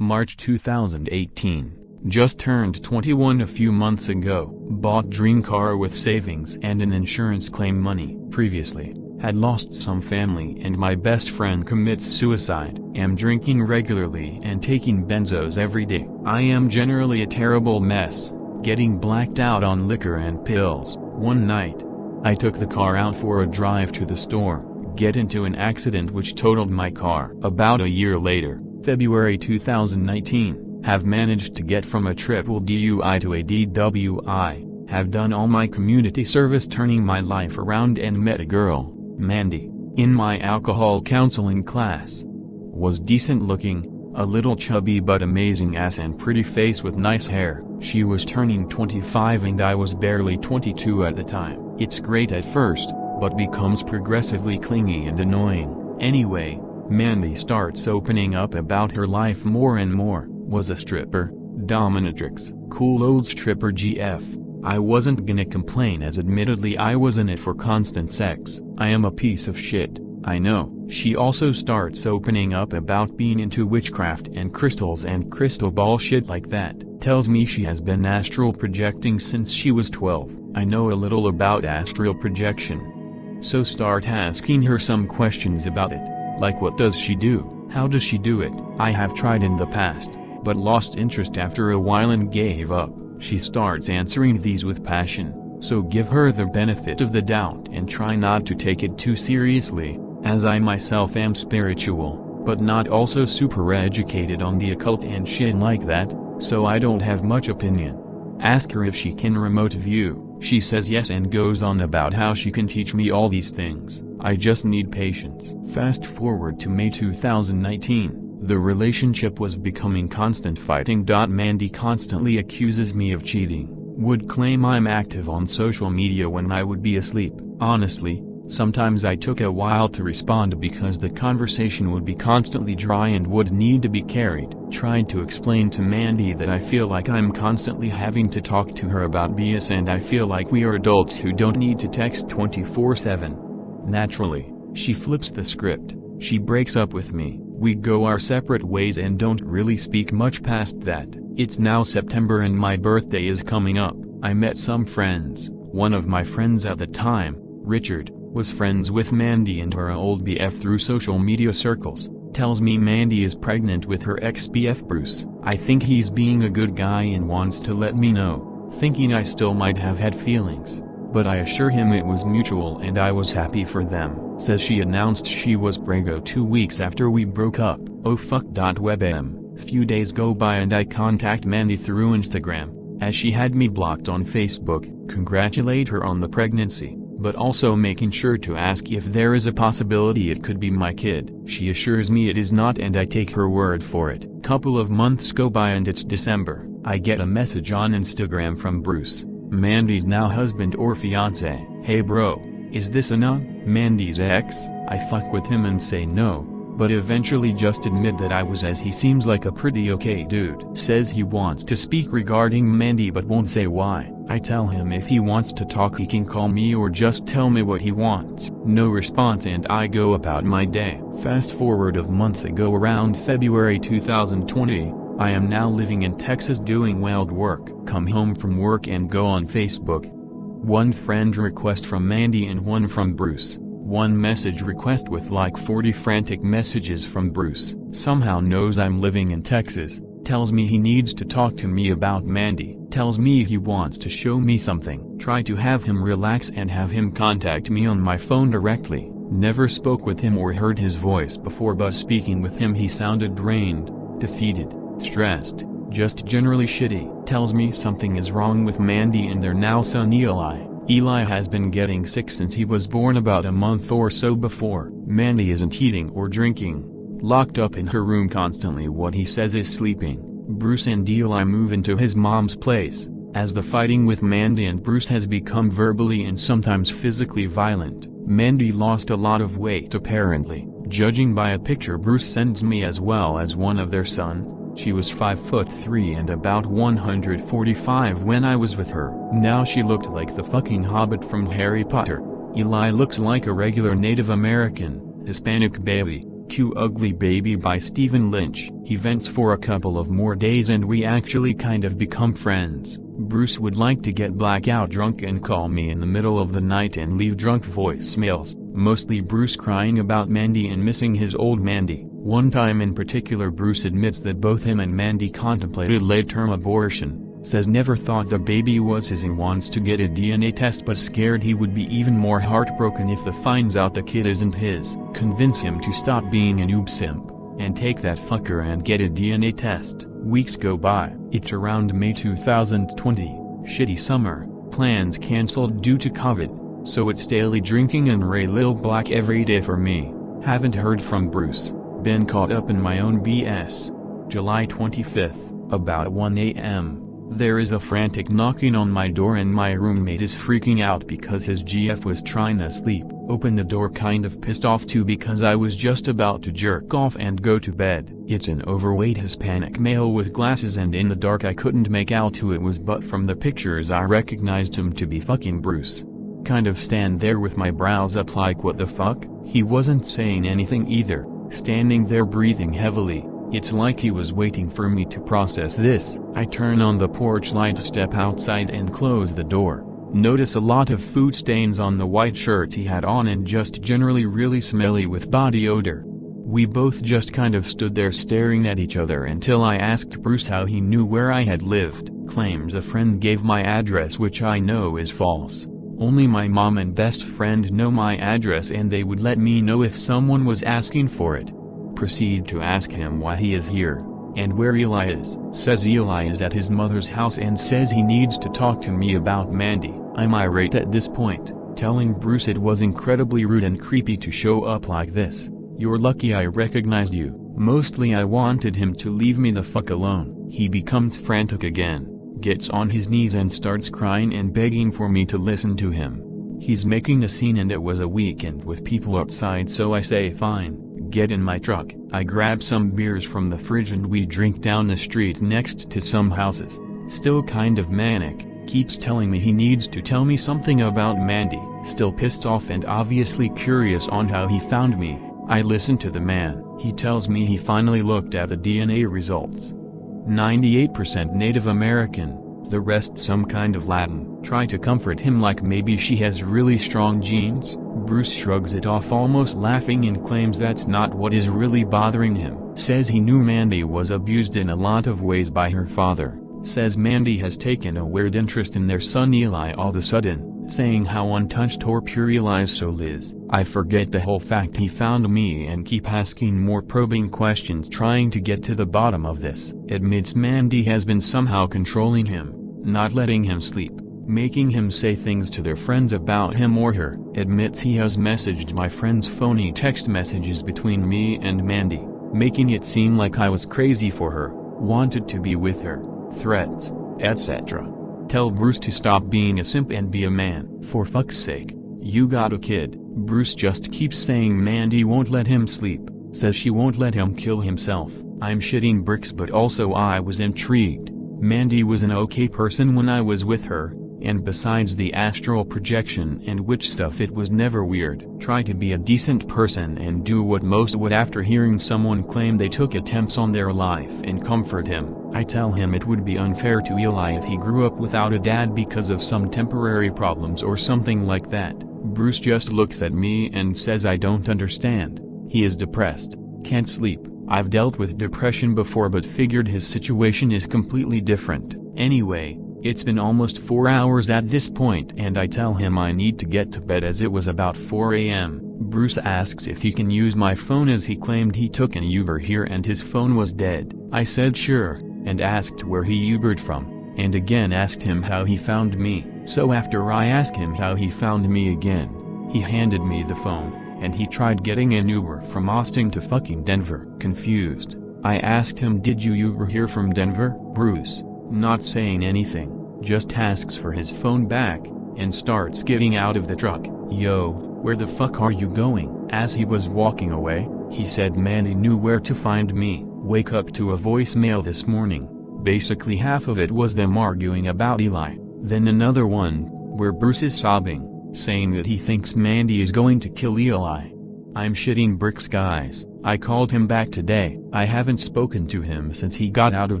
March 2018. Just turned 21 a few months ago. Bought dream car with savings and an insurance claim money. Previously, had lost some family and my best friend commits suicide. Am drinking regularly and taking benzos every day. I am generally a terrible mess, getting blacked out on liquor and pills. One night, I took the car out for a drive to the store, get into an accident which totaled my car. About a year later, February 2019, have managed to get from a triple DUI to a DWI, have done all my community service turning my life around and met a girl, Mandy, in my alcohol counseling class. Was decent looking, a little chubby but amazing ass and pretty face with nice hair. She was turning 25 and I was barely 22 at the time. It's great at first, but becomes progressively clingy and annoying. Anyway, Mandy starts opening up about her life more and more. Was a stripper, dominatrix, cool old stripper GF. I wasn't gonna complain as admittedly I was in it for constant sex. I am a piece of shit, I know. She also starts opening up about being into witchcraft and crystals and crystal ball shit like that. Tells me she has been astral projecting since she was 12. I know a little about astral projection. So start asking her some questions about it, like what does she do, how does she do it. I have tried in the past, but lost interest after a while and gave up. She starts answering these with passion, so give her the benefit of the doubt and try not to take it too seriously, as I myself am spiritual, but not also super educated on the occult and shit like that, so I don't have much opinion. Ask her if she can remote view, she says yes and goes on about how she can teach me all these things. I just need patience. Fast forward to May 2019. The relationship was becoming constant fighting. Mandy constantly accuses me of cheating, would claim I'm active on social media when I would be asleep. Honestly, sometimes I took a while to respond because the conversation would be constantly dry and would need to be carried. Tried to explain to Mandy that I feel like I'm constantly having to talk to her about BS and I feel like we are adults who don't need to text 24/7. Naturally, she flips the script, she breaks up with me. We go our separate ways and don't really speak much past that. It's now September and my birthday is coming up. I met some friends. One of my friends at the time, Richard, was friends with Mandy and her old BF through social media circles. Tells me Mandy is pregnant with her ex-BF Bruce. I think he's being a good guy and wants to let me know, thinking I still might have had feelings. But I assure him it was mutual and I was happy for them. Says she announced she was preggo 2 weeks after we broke up. Oh fuck. Webm. Few days go by and I contact Mandy through Instagram, as she had me blocked on Facebook. Congratulate her on the pregnancy, but also making sure to ask if there is a possibility it could be my kid. She assures me it is not and I take her word for it. Couple of months go by and it's December. I get a message on Instagram from Bruce, Mandy's now husband or fiance. Hey bro, is this Mandy's ex? I fuck with him and say no, but eventually just admit that I was, as he seems like a pretty okay dude. Says he wants to speak regarding Mandy but won't say why. I tell him if he wants to talk he can call me or just tell me what he wants. No response and I go about my day. Fast forward of months ago, around February 2020, I am now living in Texas doing weld work. Come home from work and go on Facebook. One friend request from Mandy and one from Bruce. One message request with like 40 frantic messages from Bruce. Somehow knows I'm living in Texas. Tells me he needs to talk to me about Mandy. Tells me he wants to show me something. Try to have him relax and have him contact me on my phone directly. Never spoke with him or heard his voice before, but speaking with him he sounded drained, defeated, stressed, just generally shitty. Tells me something is wrong with Mandy and their now son Eli. Eli has been getting sick since he was born about a month or so before. Mandy isn't eating or drinking. Locked up in her room constantly. What he says is sleeping. Bruce and Eli move into his mom's place, as the fighting with Mandy and Bruce has become verbally and sometimes physically violent. Mandy lost a lot of weight apparently, judging by a picture Bruce sends me as well as one of their son. She was 5'3" and about 145 when I was with her. Now she looked like the fucking Hobbit from Harry Potter. Eli looks like a regular Native American, Hispanic baby. Cue Ugly Baby by Stephen Lynch. He vents for a couple of more days and we actually kind of become friends. Bruce would like to get blackout drunk and call me in the middle of the night and leave drunk voicemails, mostly Bruce crying about Mandy and missing his old Mandy. One time in particular Bruce admits that both him and Mandy contemplated late-term abortion. Says never thought the baby was his and wants to get a DNA test but scared he would be even more heartbroken if the finds out the kid isn't his. Convince him to stop being a noob simp, and take that fucker and get a DNA test. Weeks go by. It's around May 2020, shitty summer, plans cancelled due to COVID, so it's daily drinking and Ray Lil Black every day for me. Haven't heard from Bruce, been caught up in my own BS. July 25th, about 1 a.m. There is a frantic knocking on my door and my roommate is freaking out because his GF was trying to sleep. Open the door kind of pissed off too because I was just about to jerk off and go to bed. It's an overweight Hispanic male with glasses and in the dark I couldn't make out who it was but from the pictures I recognized him to be fucking Bruce. Kind of stand there with my brows up like what the fuck? He wasn't saying anything either, standing there breathing heavily. It's like he was waiting for me to process this. I turn on the porch light, step outside and close the door. Notice a lot of food stains on the white shirts he had on and just generally really smelly with body odor. We both just kind of stood there staring at each other until I asked Bruce how he knew where I had lived. Claims a friend gave my address, which I know is false. Only my mom and best friend know my address and they would let me know if someone was asking for it. Proceed to ask him why he is here, and where Eli is. Says Eli is at his mother's house and says he needs to talk to me about Mandy. I'm irate at this point, telling Bruce it was incredibly rude and creepy to show up like this. You're lucky I recognized you. Mostly I wanted him to leave me the fuck alone. He becomes frantic again, gets on his knees and starts crying and begging for me to listen to him. He's making a scene and it was a weekend with people outside, so I say fine. Get in my truck. I grab some beers from the fridge and we drink down the street next to some houses. Still kind of manic, keeps telling me he needs to tell me something about Mandy. Still pissed off and obviously curious on how he found me. I listen to the man. He tells me he finally looked at the DNA results. 98% Native American, the rest some kind of Latin. Try to comfort him like maybe she has really strong genes. Bruce shrugs it off almost laughing and claims that's not what is really bothering him. Says he knew Mandy was abused in a lot of ways by her father. Says Mandy has taken a weird interest in their son Eli all of a sudden, saying how untouched or pure Eli's soul is. I forget the whole fact he found me and keep asking more probing questions trying to get to the bottom of this. Admits Mandy has been somehow controlling him, not letting him sleep, making him say things to their friends about him or her. Admits he has messaged my friends phony text messages between me and Mandy, making it seem like I was crazy for her, wanted to be with her, threats, etc. Tell Bruce to stop being a simp and be a man. For fuck's sake, you got a kid. Bruce just keeps saying Mandy won't let him sleep, says she won't let him kill himself. I'm shitting bricks but also I was intrigued. Mandy was an okay person when I was with her, and besides the astral projection and witch stuff it was never weird. Try to be a decent person and do what most would after hearing someone claim they took attempts on their life and comfort him. I tell him it would be unfair to Eli if he grew up without a dad because of some temporary problems or something like that. Bruce just looks at me and says I don't understand. He is depressed, can't sleep. I've dealt with depression before but figured his situation is completely different. Anyway, it's been almost 4 hours at this point and I tell him I need to get to bed as it was about 4 a.m. Bruce asks if he can use my phone as he claimed he took an Uber here and his phone was dead. I said sure, and asked where he Ubered from, and again asked him how he found me. So after I asked him how he found me again, he handed me the phone, and he tried getting an Uber from Austin to fucking Denver. Confused, I asked him did you Uber here from Denver? Bruce, not saying anything, just asks for his phone back, and starts getting out of the truck. Yo, where the fuck are you going? As he was walking away, he said Mandy knew where to find me. Wake up to a voicemail this morning. Basically half of it was them arguing about Eli, then another one, where Bruce is sobbing, saying that he thinks Mandy is going to kill Eli. I'm shitting bricks guys, I called him back today. I haven't spoken to him since he got out of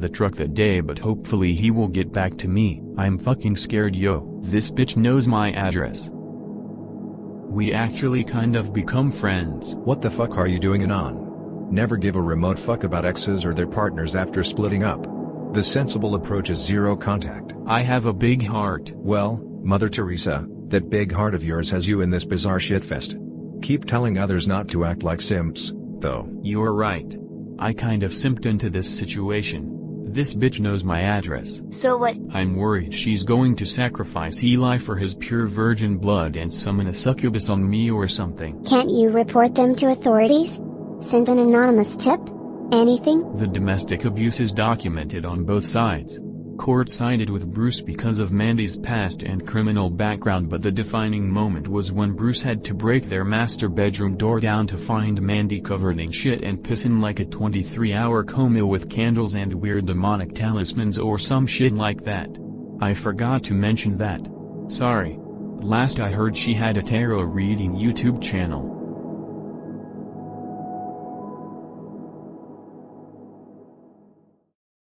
the truck that day, but hopefully he will get back to me. I'm fucking scared, yo. This bitch knows my address. We actually kind of become friends. What the fuck are you doing, Anon? Never give a remote fuck about exes or their partners after splitting up. The sensible approach is zero contact. I have a big heart. Well, Mother Teresa, that big heart of yours has you in this bizarre shitfest. Keep telling others not to act like simps, though. You're right. I kind of simped into this situation. This bitch knows my address. So what? I'm worried she's going to sacrifice Eli for his pure virgin blood and summon a succubus on me or something. Can't you report them to authorities? Send an anonymous tip? Anything? The domestic abuse is documented on both sides. Court sided with Bruce because of Mandy's past and criminal background, but the defining moment was when Bruce had to break their master bedroom door down to find Mandy covered in shit and piss in like a 23-hour coma with candles and weird demonic talismans or some shit like that. I forgot to mention that. Sorry. Last I heard she had a tarot reading YouTube channel.